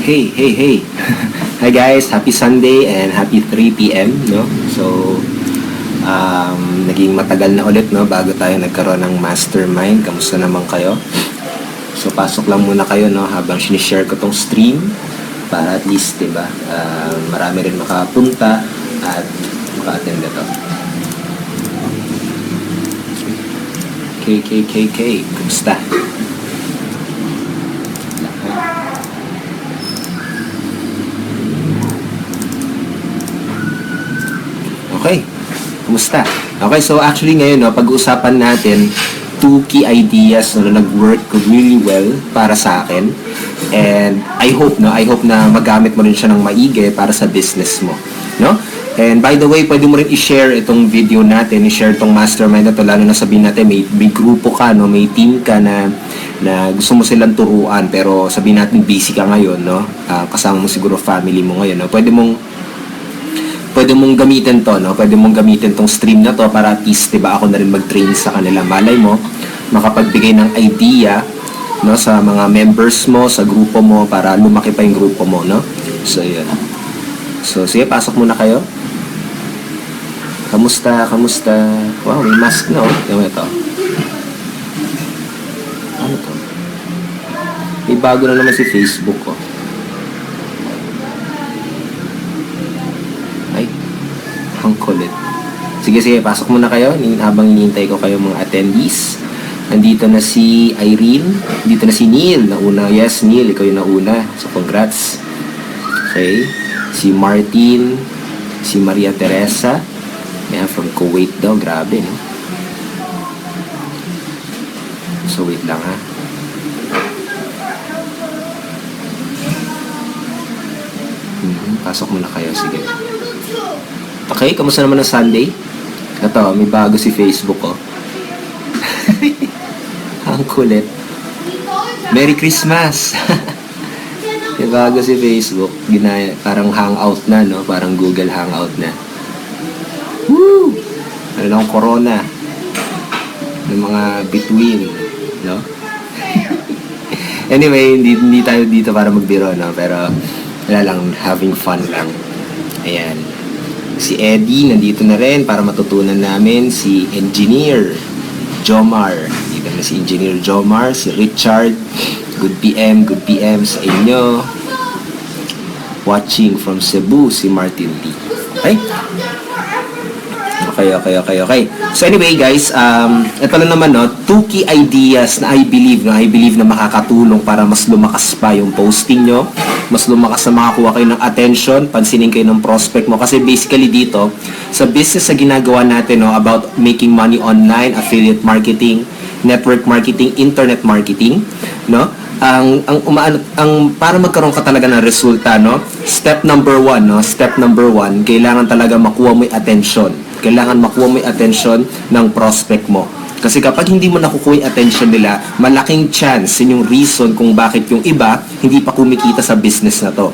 Hey, hey, hey. Hi guys, happy Sunday and happy 3 p.m. no? So, naging matagal na ulit no bago tayo nagkaroon ng mastermind. Kamusta naman kayo? So, pasok lang muna kayo no habang sinishare ko tong stream para at least, 'di ba? Marami rin makapunta at maka-attend na to. KKKK, kumusta? Okay, kumusta? Okay, so actually ngayon, no, pag-uusapan natin two key ideas no, na nag-work really well para sa akin. And I hope na magamit mo rin siya ng maigi para sa business mo, no? And by the way, pwede mo rin i-share itong video natin, i-share itong mastermind na to, lalo na sabihin natin may grupo ka, no, may team ka na gusto mo silang turuan, pero sabihin natin busy ka ngayon, no? Kasama mo siguro family mo ngayon, no? Pwede mong gamitin to, no? Pwede mong gamitin tong stream na to para at least, diba, ako na rin mag-train sa kanila. Malay mo, makapagbigay ng idea, no, sa mga members mo, sa grupo mo, para lumaki pa yung grupo mo, no? So, yun. So, sige, pasok muna kayo. Kamusta? Wow, may mask na, oh. Yung ito. Ano to? May bago na naman si Facebook, oh. Ang kulit. Sige, pasok muna kayo habang hinihintay ko kayo mga attendees. Nandito na si Irene, nandito na si Neil, nauna. Yes, Neil, ikaw yung nauna. So, congrats. Okay. Si Martin, si Maria Teresa. Yan, from Kuwait daw. Grabe, no? So, wait lang, ha? Pasok muna kayo, sige. Okay, kamusta naman ang Sunday? Ito, may bago si Facebook, oh. Ang kulit. Merry Christmas! May bago si Facebook. Parang hangout na, no? Parang Google Hangout na. Woo! Ano lang, corona. Ng mga between, no? Anyway, hindi tayo dito para magbiro, no? Pero, wala lang, having fun lang. Ayan. Si Eddie, nandito na rin para matutunan namin si Engineer Jomar. Dito na si Engineer Jomar, si Richard. Good PM sa inyo. Watching from Cebu, si Martin Lee. Okay. So anyway guys, ito lang naman, no, two key ideas na I believe na makakatulong para mas lumakas pa yung posting nyo, mas lumakas na makakuha kayo ng attention, pansinin kayo ng prospect mo. Kasi basically dito, sa business na ginagawa natin, no, about making money online, affiliate marketing, network marketing, internet marketing, no, ang para magkaroon ka talaga ng resulta, no, step number one, kailangan talaga makuha mo yung attention. Kailangan makuha mo yung attention ng prospect mo. Kasi kapag hindi mo nakukuha yung attention nila, malaking chance, yun yung reason kung bakit yung iba hindi pa kumikita sa business na to.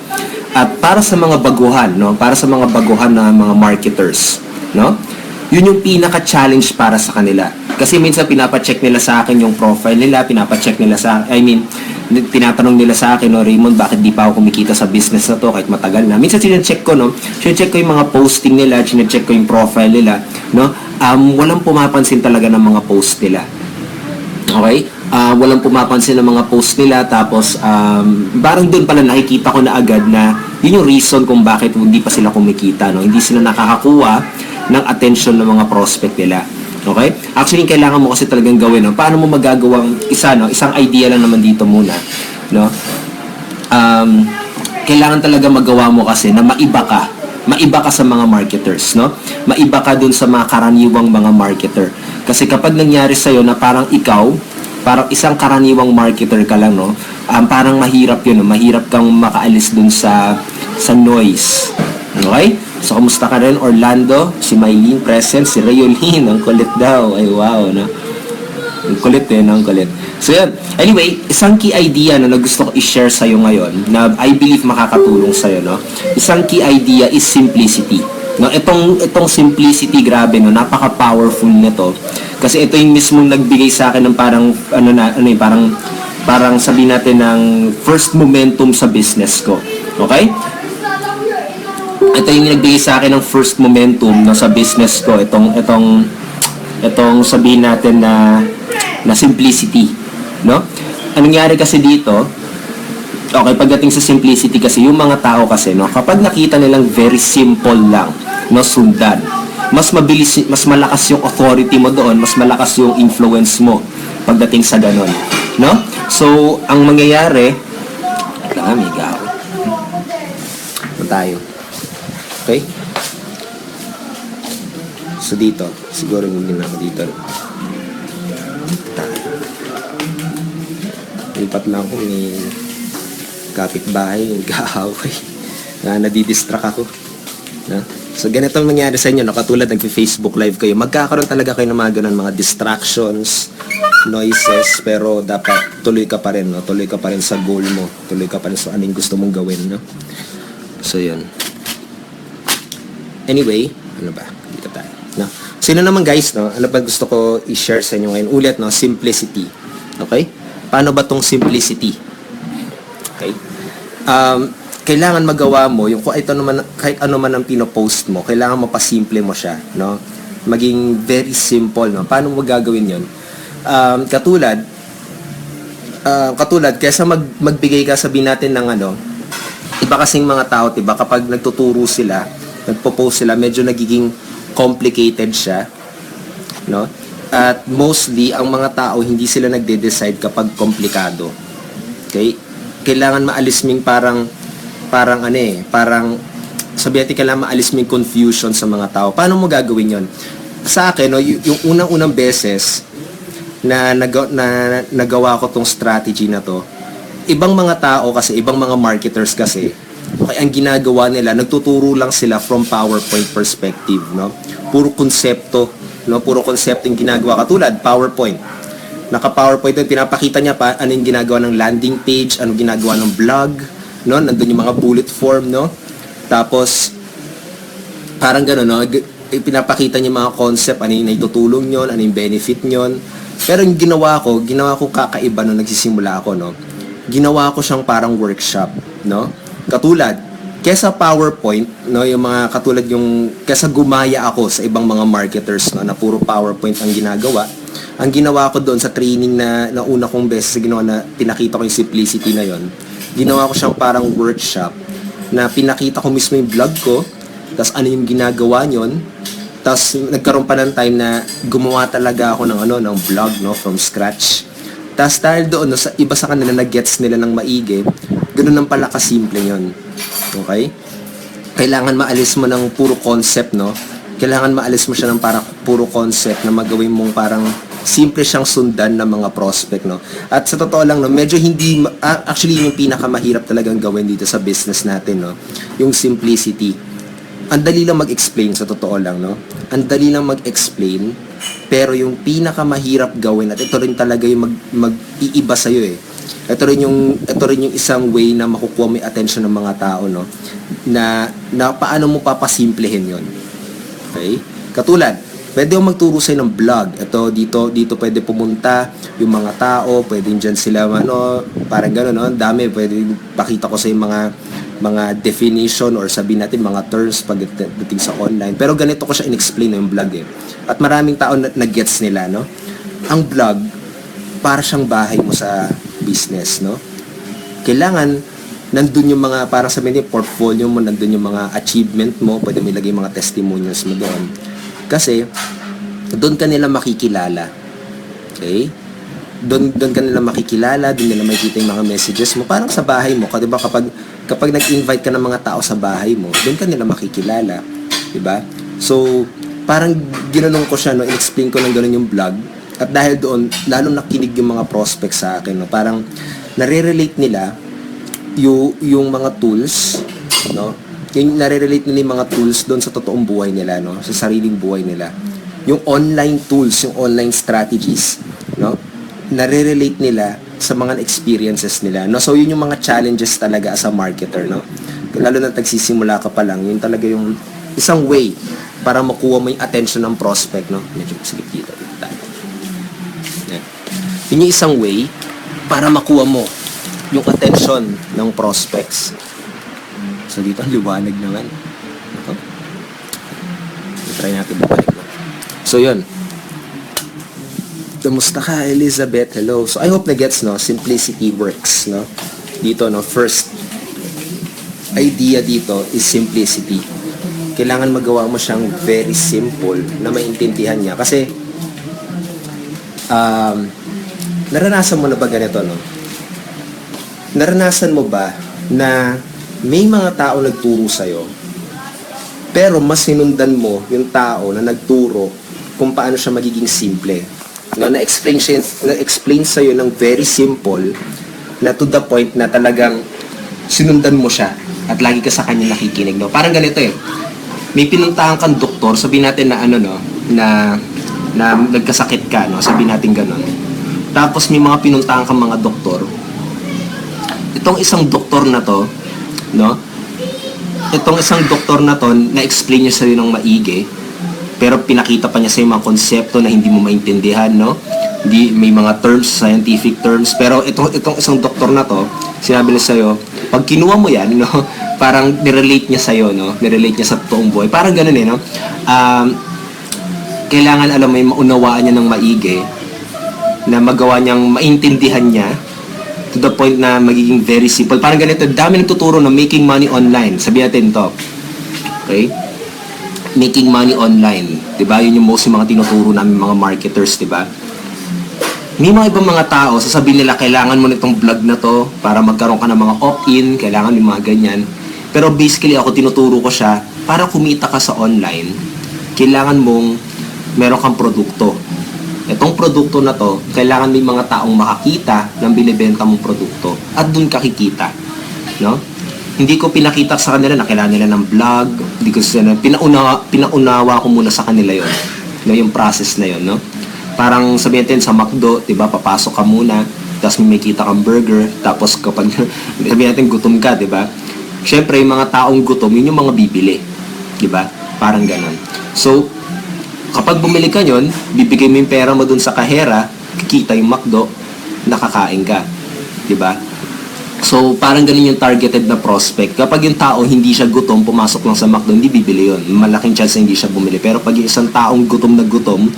At para sa mga baguhan, no, para sa mga baguhan na mga marketers, no, yun yung pinaka-challenge para sa kanila. Kasi minsan pinapacheck nila sa akin yung profile nila, tinatanong nila sa akin, no, Raymond, bakit di pa ako kumikita sa business na to kahit matagal na. Minsan sinecheck ko, no, sinecheck ko yung mga posting nila, sinecheck ko yung profile nila, no, walang pumapansin talaga ng mga post nila. Okay? Walang pumapansin ng mga post nila, tapos parang doon pala nakikita ko na agad na yun yung reason kung bakit hindi pa sila kumikita, no, hindi sila nakakakuha ng attention ng mga prospect nila. Okay? Actually, kailangan mo kasi talagang gawin, no? Paano mo magagawang isang idea lang naman dito muna, no? Kailangan talaga magawa mo kasi na maiba ka sa mga marketers, no? Maiba ka dun sa mga karaniwang mga marketer. Kasi kapag nangyari sa'yo na parang isang karaniwang marketer ka lang, no? Parang mahirap yun, no? Mahirap kang makaalis dun sa noise. Okay? So, kamusta ka rin, Orlando? Si Mylene present, si Rayolene, ang kulit daw. Ay, wow, no? Ang kulit, ang kulit. So, yan. Anyway, isang key idea na gusto ko i-share sa'yo ngayon, na I believe makakatulong sa'yo, no? Isang key idea is simplicity. No, itong simplicity, grabe, no? Napaka-powerful nito. Kasi ito yung mismong nagbigay sa akin ng parang, parang parang sabihin natin ng first momentum sa business ko. Okay? Ito yung nagbigay sa akin ng first momentum no, sa business ko. Itong sabihin natin na simplicity. No? Anong nangyari kasi dito, okay, pagdating sa simplicity kasi, yung mga tao kasi, no, kapag nakita nilang very simple lang, no, sundan, mas mabilis, mas malakas yung authority mo doon, mas malakas yung influence mo pagdating sa ganon, no? So, ang mangyayari, may gawin. Ito tayo. Okay? So, dito, siguro hindi na ako dito. Lipat lang ako ni kapitbahay, nag-aaway. Nadidistract ako. So, ganito ang mangyari sa inyo, no? Katulad nag-Facebook live kayo, magkakaroon talaga kayo ng mga ganun, mga distractions, noises, pero dapat tuloy ka pa rin, no? Tuloy ka pa rin sa goal mo, tuloy ka pa rin sa anong gusto mong gawin, no? So, yun. Anyway, ano ba? Dito tayo, no? Sino naman guys, no? Ano ba gusto ko i-share sa inyo ngayon? Ulit, no? Simplicity. Okay? Paano ba tong simplicity? Okay? Kailangan magawa mo yung kahit ano man ang pino-post mo, kailangan mapasimple mo siya, no? Maging very simple, no? Paano mo gagawin 'yon? Katulad kaysa magbigay ka, sabihin natin ng ano, iba kasing mga tao, 'di ba, kapag nagtuturo sila, nagpo-post sila, medyo nagiging complicated siya, no? At mostly ang mga tao hindi sila nagde-decide kapag komplikado. Okay? Kailangan maalis ming parang sabi natin kailangan maalis mo yung confusion sa mga tao. Paano mo gagawin yon? Sa akin, no, yung unang beses na nagawa ko tong strategy na to, ibang mga tao kasi, ibang mga marketers kasi, okay, ang ginagawa nila, nagtuturo lang sila from PowerPoint perspective, no? Puro konsepto, no? Puro konsepto yung ginagawa. Katulad, PowerPoint. Naka-PowerPoint yun, pinapakita niya pa ano yung ginagawa ng landing page, ano ginagawa ng blog, no? Nandun yung mga bullet form, no? Tapos, parang gano'n, no? Pinapakita niya mga concept, ano yung naitutulong nyon, ano yung benefit nyon. Pero yung ginawa ko kakaiba nung nagsisimula ako, no? Ginawa ko siyang parang workshop, no? Katulad, kesa PowerPoint, no? Yung mga katulad kesa gumaya ako sa ibang mga marketers, no? Na puro PowerPoint ang ginagawa. Ang ginawa ko doon sa training na una kong beses ginawa na pinakita ko yung simplicity na yon. Ginawa ko siyang parang workshop na pinakita ko mismo yung vlog ko, tapos ano yung ginagawa nyon, tapos nagkaroon pa ng time na gumawa talaga ako ng vlog, no, from scratch. Tapos dahil doon, no, sa iba sa kanila na gets nila ng maigi, ganoon lang pala kasimple yun. Okay? Kailangan maalis mo ng puro concept, no? Kailangan maalis mo siya ng parang puro concept na magawin mong parang simple siyang sundan ng mga prospect, no? At sa totoo lang, no, medyo hindi, actually yung pinakamahirap talagang gawin dito sa business natin, no? Yung simplicity. Ang dali lang mag-explain, sa totoo lang, no? Ang dali lang mag-explain, pero yung pinakamahirap gawin, at ito rin talaga yung mag-iiba sa'yo, eh. Ito rin yung isang way na makukuha mo yung attention ng mga tao, no? Na paano mo papasimplehin yon. Okay? Katulad, pwede akong magturo sa'yo ng blog. Ito, dito pwede pumunta yung mga tao, pwedeng dyan sila, parang gano'n, no? Dami, pwede pakita ko sa'yo mga definition or sabihin natin mga terms pagdating sa online. Pero ganito ko siya in-explain yung blog, eh. At maraming tao na gets nila, no? Ang blog, para siyang bahay mo sa business, no? Kailangan nandun yung mga, parang sabihin yung portfolio mo, nandun yung mga achievement mo, pwede mo ilagay mga testimonials mo doon. Kasi, doon ka nila makikilala. Okay? Doon ka nila makikilala, doon nila makikita yung mga messages mo. Parang sa bahay mo, diba? Kapag nag-invite ka ng mga tao sa bahay mo, doon ka nila makikilala. Diba? So, parang ginanong ko siya, no? In-explain ko ng gano'n yung vlog. At dahil doon, lalo nakinig yung mga prospects sa akin, no? Parang nare-relate nila yung mga tools, no? Yung nare-relate nila yung mga tools doon sa totoong buhay nila, no? Sa sariling buhay nila. Yung online tools, yung online strategies, no? Nare-relate nila sa mga experiences nila, no? So yun yung mga challenges talaga as a marketer, no? Lalo na nagsisimula ka pa lang, yun talaga yung isang way para makuha mo yung attention ng prospect, no? Medyo sige dito tayo. Yun yung isang way para makuha mo yung attention ng prospects. So dito ang liwanag naman. Ito. Try natin bumalik na. So yun. Kamusta ka, Elizabeth? Hello. So I hope na gets, no? Simplicity works, no? Dito, no? First idea dito is simplicity. Kailangan magawa mo siyang very simple na maintindihan niya. Kasi naranasan mo na ba ganito, no? Naranasan mo ba na may mga tao nagturo sa'yo, pero mas sinundan mo yung tao na nagturo kung paano siya magiging simple. No, na-explain sa'yo ng very simple na to the point na talagang sinundan mo siya at lagi ka sa kanya nakikinig. No? Parang ganito eh. May pinuntahan kang doktor, sabihin natin na ano, no, na nagkasakit ka, no? Sabihin natin gano'n. Tapos may mga pinuntahan kang mga doktor. Itong isang doktor na to, no? Itong isang doktor na to, na-explain niya sa'yo ng maigi, pero pinakita pa niya sa'yo mga konsepto na hindi mo maintindihan, no? May mga terms, scientific terms, pero itong isang doktor na to, sinabi niya sa'yo, pag kinuha mo yan, no? Parang nirelate niya sa'yo, no? Nirelate niya sa toong buhay. Parang ganun eh, no? Kailangan, alam mo, maunawaan niya ng maigi, na magawa niyang maintindihan niya, to the point na magiging very simple. Parang ganito, dami nagtuturo na making money online. Sabihin natin to. Okay? Making money online. Diba? Yun yung most yung mga tinuturo namin mga marketers, diba? May mga ibang mga tao, sasabihin nila, kailangan mo nitong vlog na to para magkaroon ka ng mga opt-in, kailangan yung mga ganyan. Pero basically, ako tinuturo ko siya, para kumita ka sa online, kailangan mong meron kang produkto. Itong produkto na to, kailangan may mga taong makakita ng binibenta mong produkto at dun ka kikita, no? Hindi ko pinakita sa kanila na kailangan nila ng vlog, hindi ko sila pinaunawa ko muna sa kanila yon, no, yung process na yon, no? Parang sabihin natin sa McDo, 'di ba, papasok ka muna, tapos may kita kang burger, tapos kapag sabihin natin gutom ka, 'di ba? Syempre, yung mga taong gutom, yun yung mga bibili, 'di ba? Parang ganoon. So, kapag bumili ka yun, bibigay mo yung pera mo dun sa kahera, kikita yung McDo, nakakain ka. Diba? So, parang ganun yung targeted na prospect. Kapag yung tao hindi siya gutom, pumasok lang sa McDo, hindi bibili yun. Malaking chance na hindi siya bumili. Pero pag yung isang taong gutom na gutom,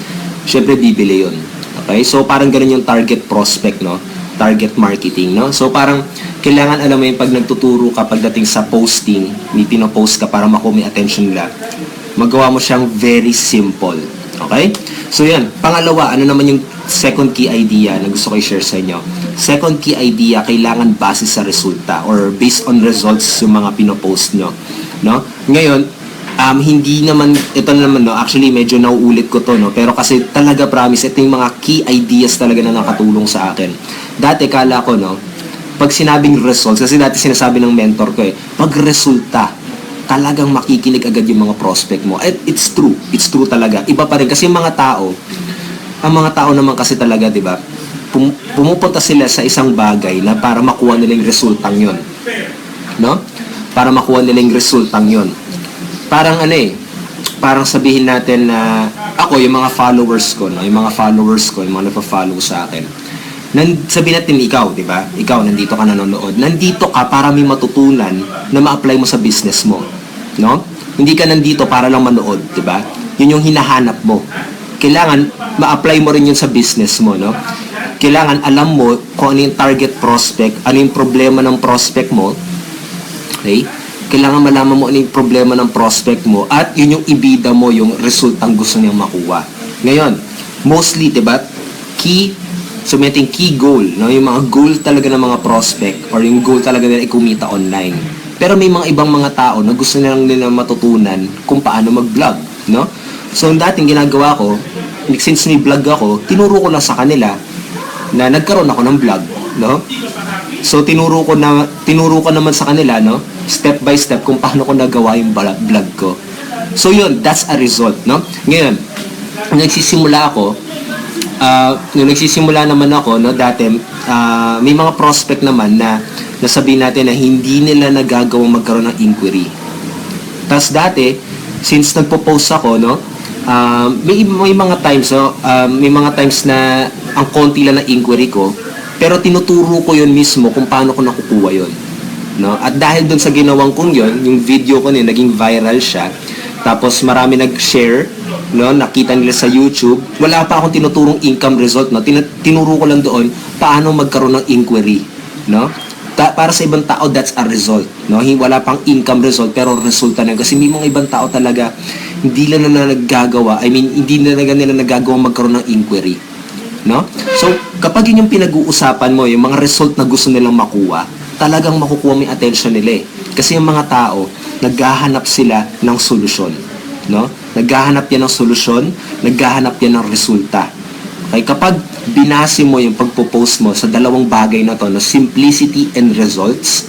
syempre bibili yun. Okay? So, parang ganun yung target prospect, no? Target marketing, no? So, parang kailangan, alam mo yung pag nagtuturo ka pagdating sa posting, may pinopost ka para makuha may attention nila, magawa mo siyang very simple. Okay? So, yan. Pangalawa, ano naman yung second key idea na gusto ko i-share sa inyo? Second key idea, kailangan base sa resulta or based on results yung mga pinopost nyo. No? Ngayon, hindi naman, ito naman, no? Actually, medyo nauulit ko to, no? Pero kasi talaga, promise, ito yung mga key ideas talaga na nakatulong sa akin. Dati, kala ko, no? Pag sinabing results, kasi dati sinasabi ng mentor ko pag resulta, talagang makikinig agad yung mga prospect mo. At it's true. It's true talaga. Iba pa rin. Kasi ang mga tao naman kasi talaga, di ba, pumupunta sila sa isang bagay na para makuha nila yung resultang yun. No? Para makuha nila yung resultang yun. Parang parang sabihin natin na ako, yung mga followers ko, no? Yung mga followers ko, yung mga nagpa-follow sa akin. Sabihin natin ikaw, di ba? Ikaw, nandito ka nanonood. Nandito ka para may matutunan na ma-apply mo sa business mo. No? Hindi ka nandito para lang manood, di ba? Yun yung hinahanap mo. Kailangan ma-apply mo rin yun sa business mo, no? Kailangan alam mo kung ano yung target prospect, ano yung problema ng prospect mo. Okay? Kailangan malaman mo ano yung problema ng prospect mo at yun yung ibida mo, yung resultang gusto niyang makuha. Ngayon, mostly, di ba? So, may key goal, no? Yung mga goal talaga ng mga prospect or yung goal talaga nila ay kumita online. Pero may mga ibang mga tao na gusto nilang nila matutunan kung paano mag-vlog, no? So, ang dating ginagawa ko, since may vlog ako, tinuro ko lang sa kanila na nagkaroon ako ng vlog, no? So, tinuro ko naman sa kanila, no? Step by step kung paano ko nagawa yung vlog ko. So, yun, that's a result, no? Ngayon, nung nagsisimula naman ako, no, dati, may mga prospect naman na nasabihin natin na hindi nila nagagawang magkaroon ng inquiry. Tapos dati, since nagpo-post ako, no, may mga times, no, may mga times na ang konti lang ng inquiry ko, Pero tinuturo ko yun mismo kung paano ko nakukuha yun. No? At dahil dun sa ginawang kong yun, yung video ko naging viral siya. Tapos marami nag-share, no? Nakita nila sa YouTube. Wala pa akong tinuturong income result, no? Tinuro ko lang doon paano magkaroon ng inquiry, no? Para sa ibang tao, that's a result, no? Wala pang income result pero resulta na, kasi may mga ibang tao talaga hindi na naggagawa, hindi na nila nagagawa magkaroon ng inquiry, no? So kapag yun yung pinag-uusapan mo, yung mga result na gusto nilang makuha, talagang makukuha mo yung attention nila, kasi yung mga tao naghahanap sila ng solusyon, no? Naghahanap yan ng solusyon, naghahanap yan ng resulta. Okay, kapag binase mo yung pagpo-post mo sa dalawang bagay na to, no, simplicity and results,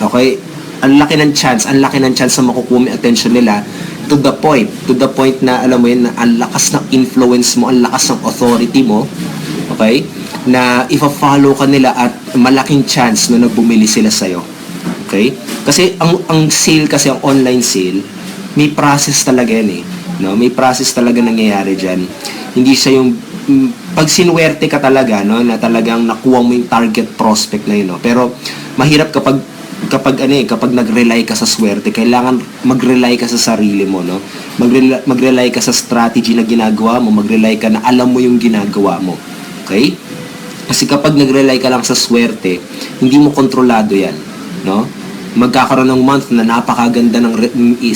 okay, ang laki ng chance na makukuha mo yung attention nila to the point na, alam mo yun, na ang lakas ng influence mo, ang lakas ng authority mo, okay, na ifa-follow ka nila at malaking chance na nagbumili sila sa'yo. Okay? Kasi ang sale, kasi ang online sale, may process talaga yan, no? May process talaga nangyayari diyan. Hindi siya yung pag sinuwerte ka talaga, no, na talagang nakuha mo yung target prospect na yun, no? Pero mahirap kapag nag-rely ka sa swerte. Kailangan mag-rely ka sa sarili mo, no? Mag-rely ka sa strategy na ginagawa mo, mag-rely ka na alam mo yung ginagawa mo. Okay? Kasi kapag nag-rely ka lang sa swerte, hindi mo kontrolado yan, no? Magkakaroon ng month na napakaganda ng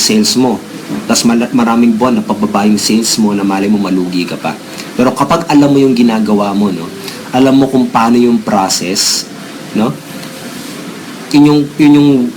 sales mo, tapos maraming buwan na pababa yung sales mo, na malay mo malugi ka pa. Pero kapag alam mo yung ginagawa mo, no, alam mo kung paano yung process, no, yun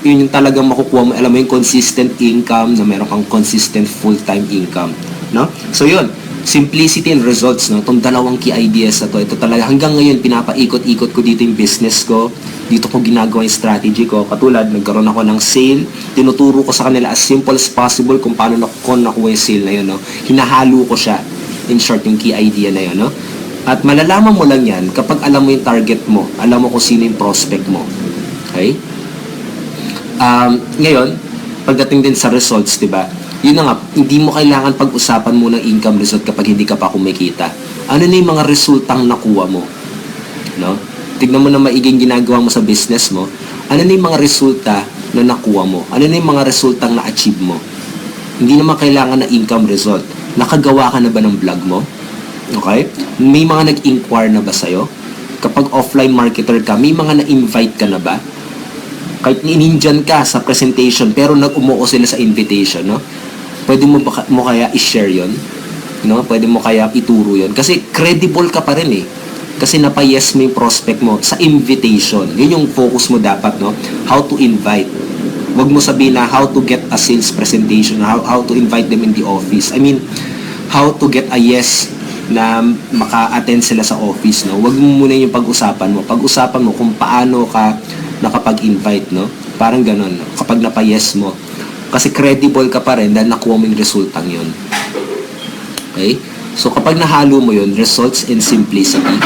yung talagang makukuha mo. Alam mo yung consistent income, na meron kang consistent full-time income, no? So yun, simplicity and results, no? Itong dalawang key ideas na to, ito talaga hanggang ngayon pinapaikot-ikot ko dito yung business ko. Dito ko ginagawa yung strategy ko. Katulad, nagkaroon ako ng sale, tinuturo ko sa kanila as simple as possible kung paano ko nakuha yung sale na yun, no? Hinahalo ko siya, in short, yung key idea na yun, no? At malalaman mo lang yan kapag alam mo yung target mo, alam mo kung sino yung prospect mo. Okay? Ngayon, pagdating din sa results, diba? Yun na nga, hindi mo kailangan pag-usapan mo ng income result kapag hindi ka pa kumikita. Ano na yung mga resultang nakuha mo, no? Tignan mo na maiging ginagawa mo sa business mo. Ano na yung mga resulta na nakuha mo? Ano na yung mga resultang na-achieve mo? Hindi naman kailangan na income result. Nakagawa ka na ba ng vlog mo? Okay? May mga nag-inquire na ba sa'yo? Kapag offline marketer ka, may mga na-invite ka na ba? Kahit in-Indian ka sa presentation, pero nag-umuo sila sa invitation, no? Pwede mo kaya i-share yon, no? Pwede mo kaya ituro yon, kasi credible ka pa rin, kasi napa-yes mo yung prospect mo sa invitation. Yun yung focus mo dapat, no? How to invite. Huwag mo sabihin na how to get a sales presentation, how to invite them in the office. How to get a yes na maka-attend sila sa office, no? Huwag mo muna yung pag-usapan mo. Pag-usapan mo kung paano ka nakapag-invite, no? Parang ganun, no? Kapag napa-yes mo. Kasi credible ka pa rin dahil nakuha mo yung resultang yun. Okay? So, kapag nahalo mo yun, results and simplicity,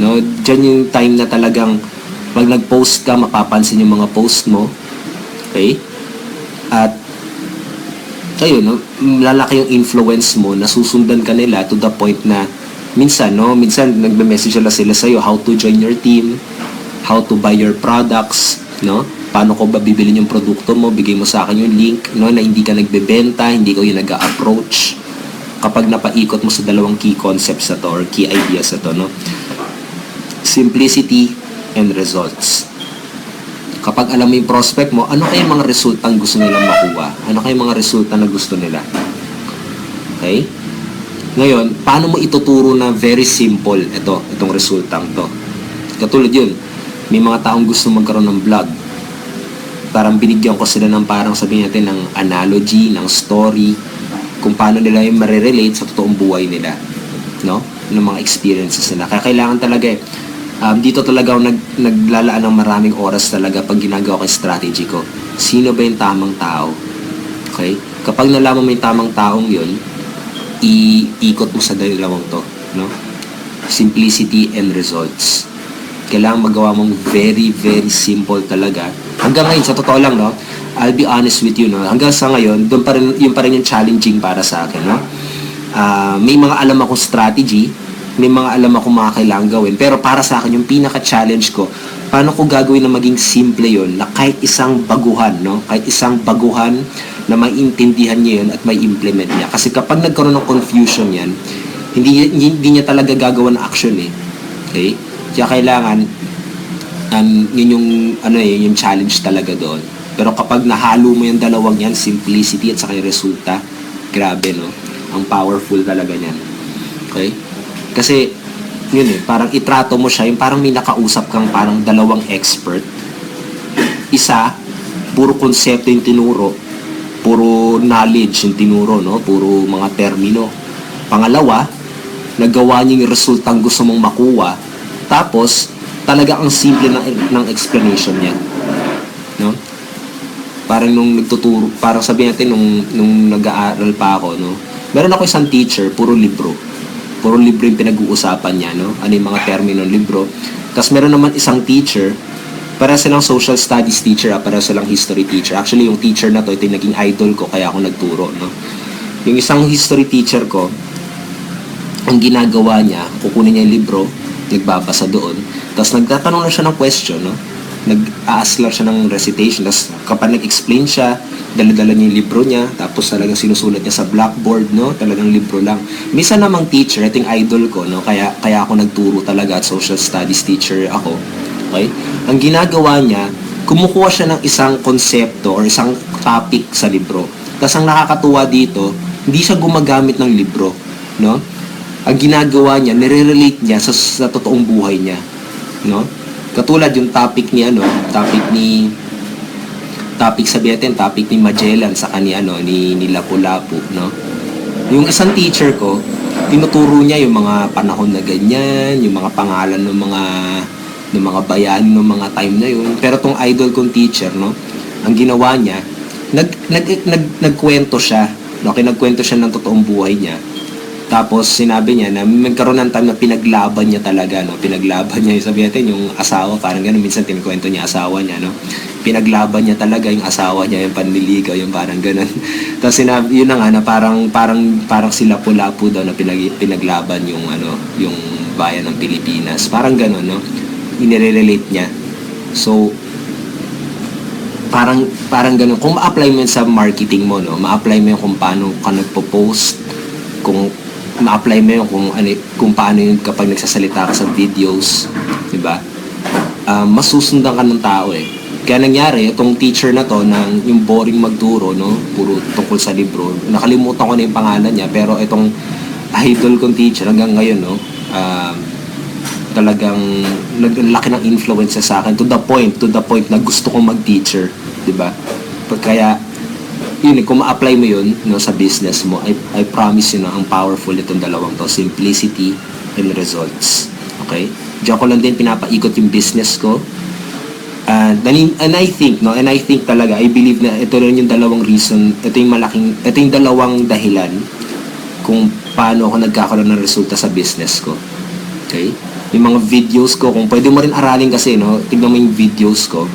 no? Diyan yung time na talagang pag nag-post ka, mapapansin yung mga post mo. Okay? At kayo, no? Lalaki yung influence mo, nasusundan ka nila to the point na minsan nagme-message sila sa'yo, how to join your team, how to buy your products, no? Paano ko ba bibilin yung produkto mo, bigay mo sa akin yung link, no? Na hindi ka nagbebenta, hindi ko yung nag-a-approach. Kapag napaikot mo sa dalawang key concepts na to or key ideas na to, no? Simplicity and results. Kapag alam mo yung prospect mo, ano kaya mga resultang gusto nilang makuha? Ano kaya mga resulta na gusto nila? Okay? Ngayon, paano mo ituturo na very simple itong resultang to? Katulad yun, may mga taong gusto magkaroon ng vlog. Parang binigyan ko sila ng parang sabihin natin ng analogy, ng story, kung paano nila yung marirelate sa totoong buhay nila, no? Ng mga experiences nila. Kaya kailangan talaga dito talaga ako naglalaan ng maraming oras talaga pag ginagawa ko yung strategy ko. Sino ba yung tamang tao? Okay? Kapag nalaman mo yung tamang taong yun, iikot mo sa dalawang to, no? Simplicity and results. Kailangan magawa mong very, very simple talaga. Hanggang ngayon, sa totoo lang, no? I'll be honest with you, no? Hanggang sa ngayon, yun pa rin yung challenging para sa akin, no? May mga alam akong strategy, may mga alam ako mga kailangan gawin. Pero para sa akin, yung pinaka-challenge ko, paano ko gagawin na maging simple yon na kahit isang baguhan, no? Kahit isang baguhan na maiintindihan niya yun at may implement niya. Kasi kapag nagkaroon ng confusion yan, hindi niya talaga gagawa ng action eh. Okay? Kaya kailangan, yun yung challenge talaga doon. Pero kapag nahalo mo yung dalawang yan, simplicity at saka yung resulta, grabe, no? Ang powerful talaga niyan. Okay? Kasi, yun parang itrato mo siya, yung parang may nakausap kang parang dalawang expert. Isa, puro konsepto yung tinuro, puro knowledge yung tinuro, no? Puro mga termino. Pangalawa, nagawa niya yung resultang gusto mong makuha. Tapos, talaga ang simple ng explanation niya. No? Parang nung nagtuturo, parang sabihin natin nung nag-aaral pa ako, no? Meron ako isang teacher, puro libro. Puro libro yung pinag-uusapan niya, no? Ano yung mga termino ng libro. Tapos meron naman isang teacher, para silang social studies teacher, para silang history teacher. Actually, yung teacher na to, ito yung naging idol ko, kaya ako nagturo, no? Yung isang history teacher ko, ang ginagawa niya, kukunin niya yung libro, nagbabasa doon, tapos nagtatanong na siya ng question, no? Nag-a-ask lang siya ng recitation, tapos kapag nag-explain siya, dala-dala niya yung libro niya, tapos talagang sinusulat niya sa blackboard, no? Talagang libro lang. Minsan namang teacher, ito yung idol ko, no? Kaya ako nagturo talaga at social studies teacher ako. Okay? Ang ginagawa niya, kumukuha siya ng isang konsepto or isang topic sa libro. Tapos ang nakakatuwa dito, hindi siya gumagamit ng libro, no? Ang ginagawa niya, nire-relate niya sa totoong buhay niya, no? Katulad yung topic ni Magellan sa ni Lapu-Lapu, no? Yung isang teacher ko, tinuturo niya yung mga panahon na ganyan, yung mga pangalan ng mga bayan ng mga time na yun. Pero tong idol kong teacher, no, ang ginawa niya, nagkwento siya, no? Nagkwento siya ng totoong buhay niya. Tapos sinabi niya na magkaroon ng time na pinaglaban niya talaga, no? Pinaglaban niya, sabi natin, yung asawa, parang gano'n, minsan tinikwento niya asawa niya, no? Pinaglaban niya talaga yung asawa niya, yung panliligaw, yung parang gano'n. Tapos sinabi, yun na nga, na parang sila Lapu-Lapu daw na pinaglaban yung bayan ng Pilipinas. Parang gano'n, no? Inire-relate niya. So, parang gano'n. Kung ma-apply mo yun sa marketing mo, no? Ma-apply mo yun kung paano ka nagpo-post, kung ma-apply mo yun kung paano yun kapag nagsasalita ka sa videos, di ba? Masusundan ka ng tao eh. Kaya nangyari, itong teacher na to, yung boring magturo, no? Puro tungkol sa libro. Nakalimutan ko na yung pangalan niya, pero itong idol kong teacher hanggang ngayon, no? Talagang naglaki ng influence sa akin to the point na gusto kong mag-teacher, di ba? Kaya yun, kung ma-apply mo yun, no, sa business mo, I promise you na ang powerful itong dalawang to, simplicity and results. Okay? Diyan ko lang din pinapaikot yung business ko. And I think talaga, I believe na ito rin yung dalawang reason, ito yung dalawang dahilan kung paano ako nagkakaroon ng resulta sa business ko. Okay? Yung mga videos ko, kung pwede mo rin aralin kasi, no, tignan mo yung videos ko,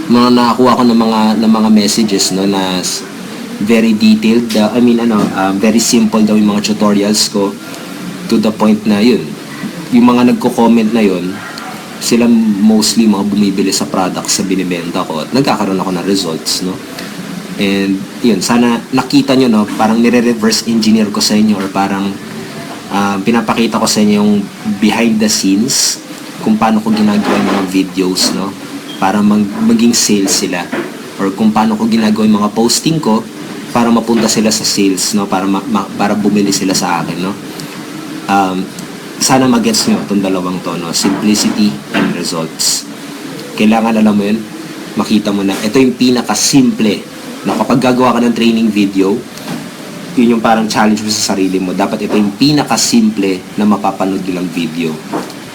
mga nakakuha ko ng mga messages, no, na very detailed, very simple daw yung mga tutorials ko, to the point na yun, yung mga nagko-comment na yun, sila mostly mga bumibili sa products sa binibenta ko at nagkakaroon ako ng results, no. And yun, sana nakita nyo, no, parang nire-reverse engineer ko sa inyo, or parang pinapakita ko sa inyo yung behind the scenes kung paano ko ginagawa yung mga videos, no, para maging sales sila, or kung paano ko ginagawa yung mga posting ko para mapunta sila sa sales, no, para bumili sila sa akin, no. Sana mag-gets nyo itong dalawang to, no, simplicity and results. Kailangan, alam mo yun, makita mo na ito yung pinaka-simple na kapag gagawa ka ng training video, yun yung parang challenge mo sa sarili mo, dapat ito yung pinaka-simple na mapapanood nyo lang video,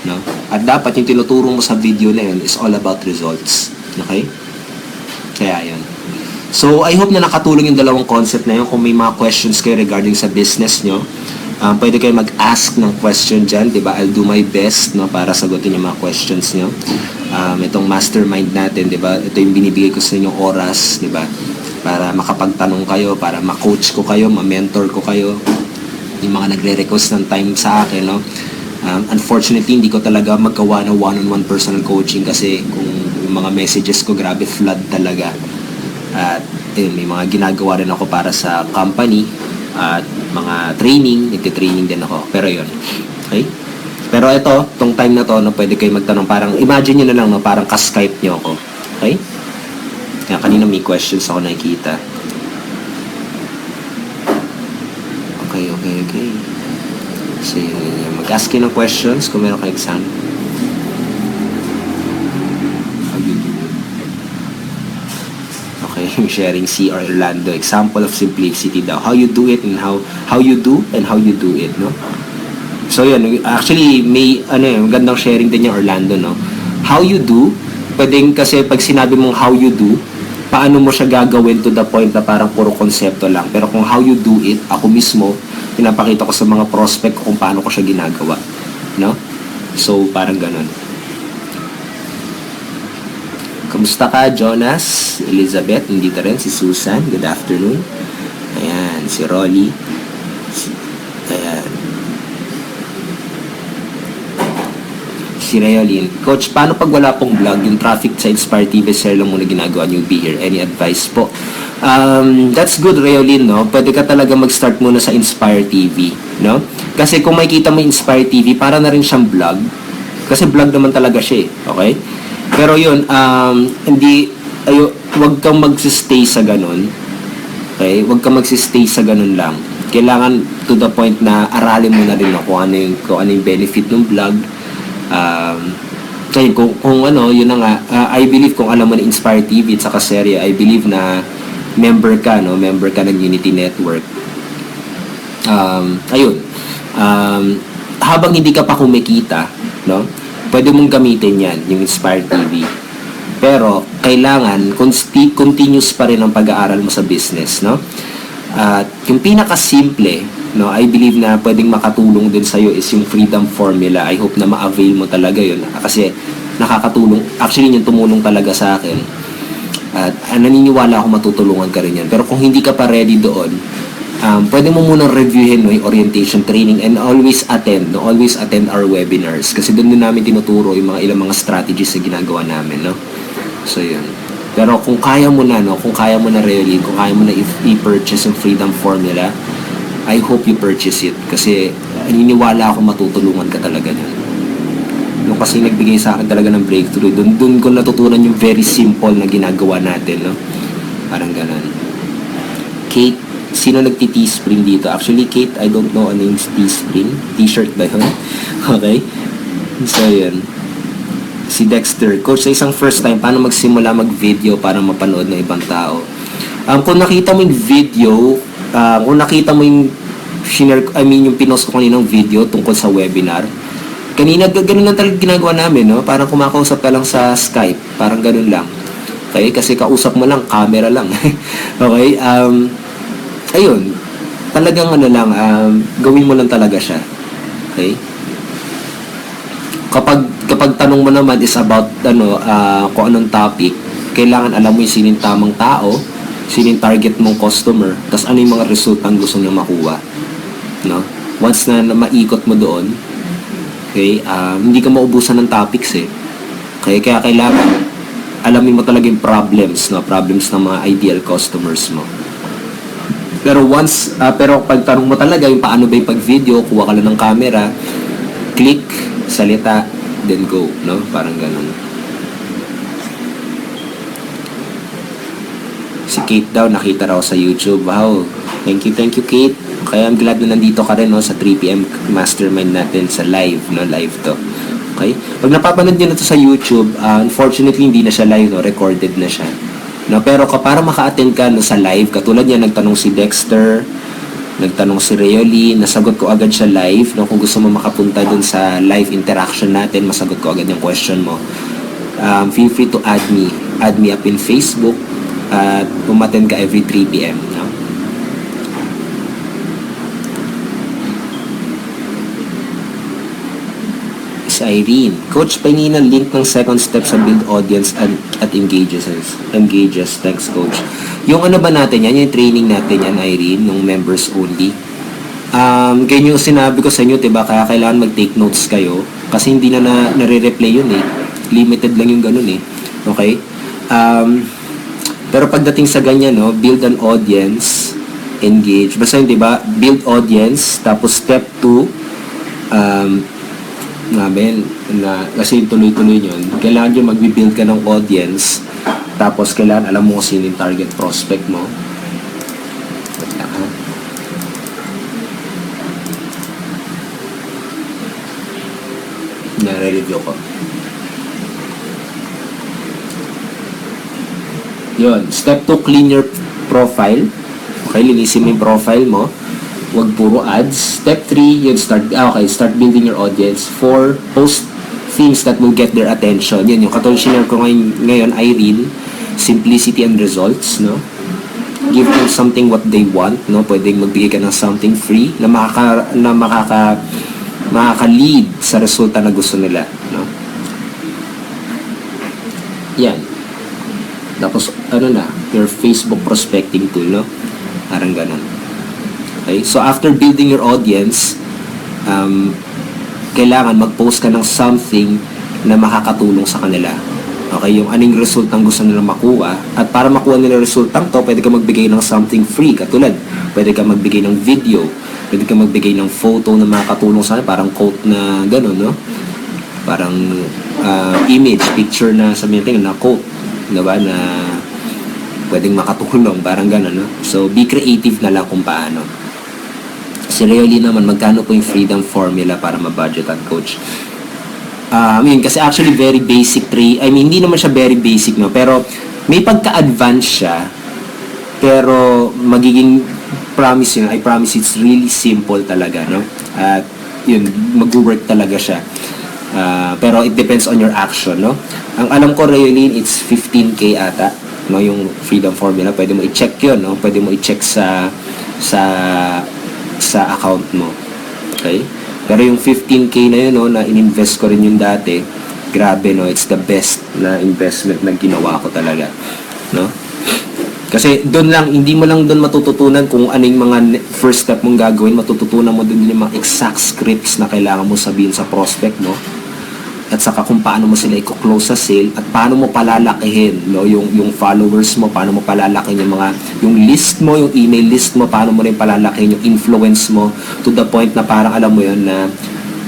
no? At dapat yung tinuturo mo sa video na yun is all about results. Okay? Kaya yun. So, I hope na nakatulong yung dalawang concept na yun. Kung may mga questions kayo regarding sa business nyo, pwede kayo mag-ask ng question dyan, diba? I'll do my best, no, para sagutin yung mga questions nyo. Itong mastermind natin, diba? Ito yung binibigay ko sa inyong oras, diba? Para makapagtanong kayo, para ma-coach ko kayo, ma-mentor ko kayo. yung mga nagre-request ng time sa akin, no? Unfortunately, hindi ko talaga magawa ng one-on-one personal coaching kasi kung yung mga messages ko, grabe flood talaga. At may mga ginagawa rin ako para sa company at mga training, nagtitraining din ako. Pero yun, okay? Pero ito, tong time na to, no, pwede kayo magtanong, parang imagine nyo na lang, no, parang ka-Skype nyo ako. Okay? Kaya kanina may questions ako nakikita. Okay. So, mag-ask kayo ng questions kung meron kayo exam. Okay, sharing C or Orlando. Example of simplicity daw. How you do it and how you do and how you do it, no? So, yun. Actually, may, magandang sharing din yung Orlando, no? How you do, pwedeng kasi pag sinabi mong how you do, paano mo siya gagawin to the point na parang puro konsepto lang. Pero kung how you do it, ako mismo, pinapakita ko sa mga prospect ko kung paano ko siya ginagawa. No? So, parang ganun. Kamusta ka, Jonas? Elizabeth, nandito rin. Si Susan, good afternoon. Ayan, si Rolly. Ayan. Si Reolin. Coach, paano pag wala pong vlog, yung traffic sa Inspire TV, share lang muna ginagawa niyo, be here. Any advice po? That's good, Reolin, no? Pwede ka talaga mag-start muna sa Inspire TV, no? Kasi kung makikita mo Inspire TV, para na rin siyang vlog. Kasi vlog naman talaga siya, okay? Pero yun, wag kang magsistay sa ganun. Okay? Wag kang magsistay sa ganun lang. Kailangan to the point na aralin mo na rin kung ano yung benefit ng vlog. Kaya yun na nga, I believe kung alam mo na Inspire TV at saka serye, I believe na member ka ng Unity Network. Habang hindi ka pa kumikita, no, pwede mong gamitin yan, yung Inspire TV. Pero, kailangan, continuous pa rin ang pag-aaral mo sa business, no? At yung pinaka-simple, no, I believe na pwedeng makatulong din sa'yo is yung Freedom Formula. I hope na ma-avail mo talaga yun. Kasi, nakakatulong. Actually, yung tumulong talaga sa akin. At naniniwala ako matutulungan ka rin yan. Pero kung hindi ka pa ready doon, pwede mo munang reviewin, no, yung orientation training and always attend our webinars. Kasi doon din namin tinuturo yung ilang mga strategies na ginagawa namin, no? So, yun. Pero kung kaya mo na, really, kung kaya mo na i-purchase yung Freedom Formula, I hope you purchase it. Kasi naniniwala ako matutulungan ka talaga nun. Yung kasi nagbigay sa akin talaga ng breakthrough, doon ko natutunan yung very simple na ginagawa natin, no? Parang ganun. Kate, sino nagti-Teespring dito? Actually, Kate, I don't know ano yung Teespring. T-shirt ba yun? Okay? So, yun. Si Dexter, Coach, sa isang first time, paano magsimula mag-video para mapanood ng ibang tao? Kung nakita mo yung video, kung nakita mo yung yung pinost ko kaninang video tungkol sa webinar, kanina, ganun lang talaga ginagawa namin, no? Parang kumakausap ka lang sa Skype. Parang ganun lang. Okay? Kasi kausap mo lang, camera lang. Okay? Ayun. Talagang gawin mo lang talaga siya. Okay? Kapag tanong mo naman is about, kung anong topic, kailangan alam mo yung sining tamang tao, sining target mong customer, tapos ano yung mga resultang gusto niya makuha. No? Once na maikot mo doon, okay, hindi ka maubusan ng topics eh. Kaya kailangan alamin mo talaga yung problems ng mga ideal customers mo. Pero pag tanong mo talaga yung paano ba yung pag-video, kuha ka lang ng camera, click, salita, then go, no? Parang ganun. Si Kate daw, nakita raw sa YouTube. Wow, thank you Kate. Kaya I'm glad na nandito ka rin, no, sa 3pm mastermind natin sa live, no, live to. Okay? Pag napapanood nyo na to sa YouTube, unfortunately hindi na siya live, no, recorded na siya. No, pero para maka-attend ka, no, sa live, katulad niya nagtanong si Dexter, nagtanong si Reoli, nasagot ko agad siya live, no, kung gusto mo makapunta dun sa live interaction natin, masagot ko agad yung question mo. Feel free to add me up in Facebook, at umattend ka every 3pm, no? Irene, Coach, pahingin ng link ng second step sa build audience at engages. Thanks, Coach. Yung ano ba natin yan, yung training natin yan, Irene, yung members only. Ganyan yung sinabi ko sa inyo, diba? Kaya kailangan mag-take notes kayo. Kasi hindi na nare-replay yun eh. Limited lang yung ganun eh. Okay? Pero pagdating sa ganyan, no, build an audience, engage. Basta yun, diba? Build audience, tapos step 2, kasi tuloy-tuloy yun. Kailangan yung mag-build ka ng audience, tapos kailangan alam mo kung sino yung target prospect mo. Nare-review ko. Yun. Step 2, clean your profile. Okay, linisin mo yung profile mo. Huwag puro ads. Step 3, yun, start building your audience. 4, post things that will get their attention. Yun, yung katulad sinare ko ngayon, Irene, simplicity and results, no? Give them something what they want, no? Pwedeng magbigay ka ng something free na makaka-lead sa resulta na gusto nila, no? Yan. Tapos, your Facebook prospecting tool, no? Parang ganun. Okay? So, after building your audience, kailangan mag-post ka ng something na makakatulong sa kanila. Okay? Yung anong resultang gusto nila makuha. At para makuha nila resultang to, pwede ka magbigay ng something free. Katulad, pwede ka magbigay ng video. Pwede ka magbigay ng photo na makakatulong sa kanila. Parang quote na gano'n, no? Parang image, picture na sabihin natin na quote. Diba? Na pwedeng makatulong. Parang gano'n, no? So, be creative na lang kung paano. Si Realine naman, magkano po yung freedom formula para ma-budget at coach? Kasi actually very basic hindi naman siya very basic, no? Pero may pagka-advance siya. Pero magiging promise yun. I promise it's really simple talaga, no? At yun, mag-work talaga siya. Pero it depends on your action, no? Ang alam ko, Realine, it's 15K ata, no? Yung freedom formula. Pwede mo i-check yun, no? Pwede mo i-check sa account mo. Okay? Pero yung 15K na yun, no, na ininvest ko rin yung dati, grabe, no? It's the best na investment na ginawa ko talaga, no? Kasi doon lang, hindi mo lang doon matututunan kung anong mga first step mong gagawin, matututunan mo doon yung mga exact scripts na kailangan mo sabihin sa prospect mo. At saka kung paano mo sila i-close sa sale at paano mo palalakihin, no, yung followers mo, paano mo palalakihin yung list mo, yung email list mo, paano mo rin palalakihin yung influence mo to the point na parang alam mo yun na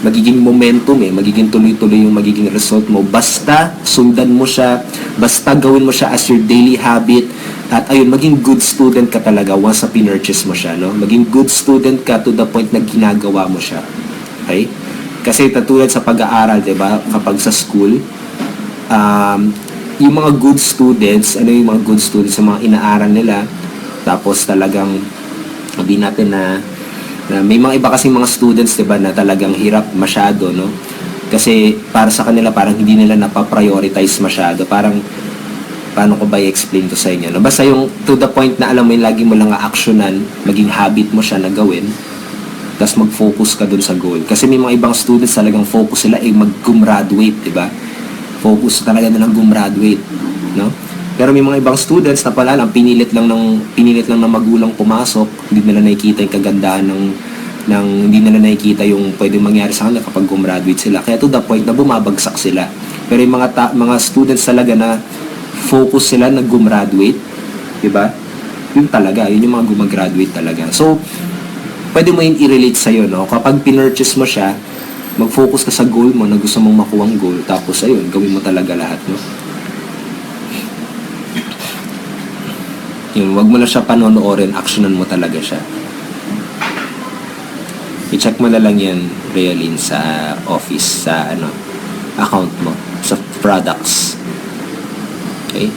magiging momentum magiging tuloy-tuloy yung magiging result mo. Basta sundan mo siya, basta gawin mo siya as your daily habit. At ayun, maging good student ka talaga once na pinurchase mo siya, no? Maging good student ka to the point na ginagawa mo siya. Okay? Kasi katulad sa pag-aaral, 'di ba? Kapag sa school, yung mga good students, yung mga good students sa mga inaaral nila, tapos talagang sabihin natin na may mga iba kasing mga students, 'di ba, na talagang hirap masyado, no? Kasi para sa kanila parang hindi nila napaprioritize masyado. Parang paano ko ba i-explain to sa inyo, no? Basta yung to the point na alam mo yung lagi mo lang actionan, maging habit mo siya na gawin. Tapos mag-focus ka dun sa goal. Kasi may mga ibang students talagang focus sila mag-gumraduate, di ba? Focus talaga nilang gumraduate, no? Pero may mga ibang students na pala lang pinilit lang ng magulang pumasok, hindi nila nakikita yung kagandahan hindi nila nakikita yung pwedeng mangyari sa kanila kapag gumraduate sila. Kaya to the point na bumabagsak sila. Pero yung mga students talaga na focus sila na gumraduate, di ba? Yun yung mga gumagraduate talaga. So, pwede mo yung i-relate sa'yo, no? Kapag pinurchase mo siya, mag-focus ka sa goal mo na gusto mong makuhang goal. Tapos, ayun, gawin mo talaga lahat, no? Yun, wag mo na siya panonoorin, actionan mo talaga siya. I-check mo na lang yan, Realine, sa office, sa account mo, sa products. Okay?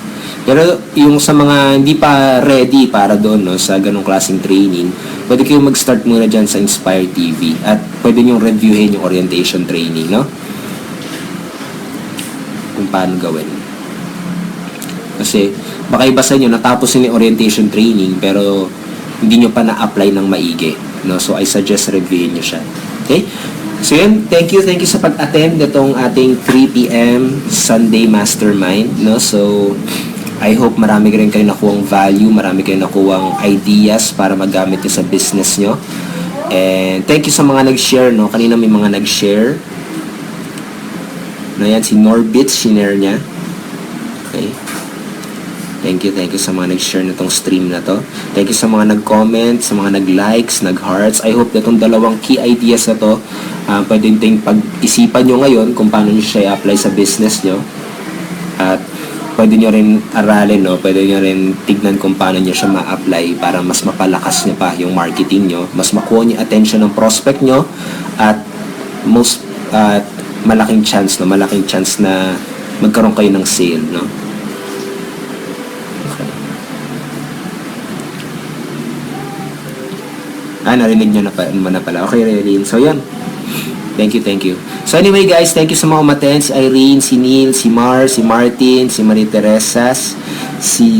Pero yung sa mga hindi pa ready para doon, no, sa ganong klaseng training, pwede kayo mag-start muna dyan sa Inspire TV at pwede nyo reviewin yung orientation training, no? Kung paano gawin. Kasi baka iba sa inyo, natapos yung orientation training pero hindi nyo pa na-apply ng maigi, no? So I suggest reviewin nyo siya. Okay? So yun, thank you sa pag-attend itong ating 3 p.m. Sunday Mastermind, no? So I hope marami rin kayo nakuhang value, marami kayo nakuhang ideas para magamit nyo sa business nyo. And thank you sa mga nag-share, no? Kanina may mga nag-share. No, yan, si Norbit, shinare niya. Okay. Thank you sa mga nag-share na tong stream na to. Thank you sa mga nag-comment, sa mga nag-likes, nag-hearts. I hope na itong dalawang key ideas na to, pwede ting pag-isipan nyo ngayon kung paano nyo siya i-apply sa business nyo. At pwede nyo rin aralin, no? Pwede nyo rin tignan kung paano nyo siya ma-apply para mas mapalakas nyo pa yung marketing nyo, mas makuha nyo attention ng prospect nyo, at malaking chance na magkaroon kayo ng sale, no? Okay. Narinig nyo na pala. Okay, Irene. So, yan. Thank you. So anyway guys, thank you sa mga umaten, si Irene, si Neil, si Mar, si Martin, si Marie Teresa, si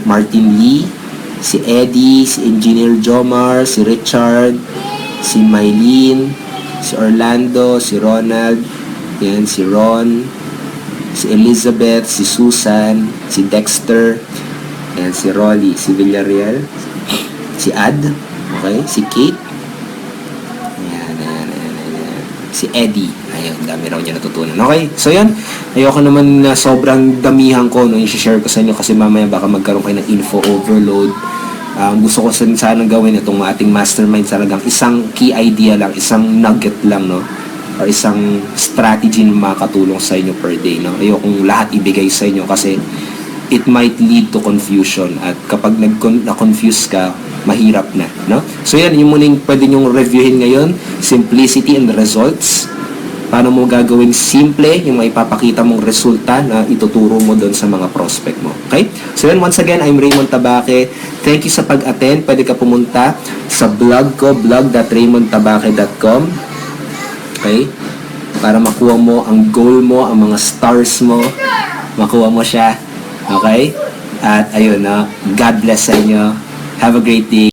Martin Lee, si Eddie, si Engineer Jomar, si Richard, si Mylene, si Orlando, si Ronald, yan, si Ron, si Elizabeth, si Susan, si Dexter, yan, si Rolly, si Villarreal, si Ad, okay, si Kate, si Eddie. Ayun, dami raw niya natutunan. Okay, so yan. Ayoko naman na sobrang damihan ko, no, i-share ko sa inyo kasi mamaya baka magkaroon kayo ng info overload. Gusto ko sanang gawin itong ating mastermind talagang isang key idea lang, isang nugget lang, no, or isang strategy na makakatulong sa inyo per day, no. Ayokong lahat ibigay sa inyo kasi it might lead to confusion, at kapag na-confuse ka, mahirap na, no? So yan, yung muna yung pwede nyong reviewin ngayon, simplicity and results. Paano mo gagawin simple yung maipapakita mong resulta na ituturo mo doon sa mga prospect mo. Okay? So yan, once again, I'm Raymond Tabaque. Thank you sa pag-attend. Pwede ka pumunta sa blog ko, blog.raymondtabaque.com. Okay? Para makuha mo ang goal mo, ang mga stars mo, makuha mo siya. Okay? At ayun, no? God bless sa inyo. Have a great day.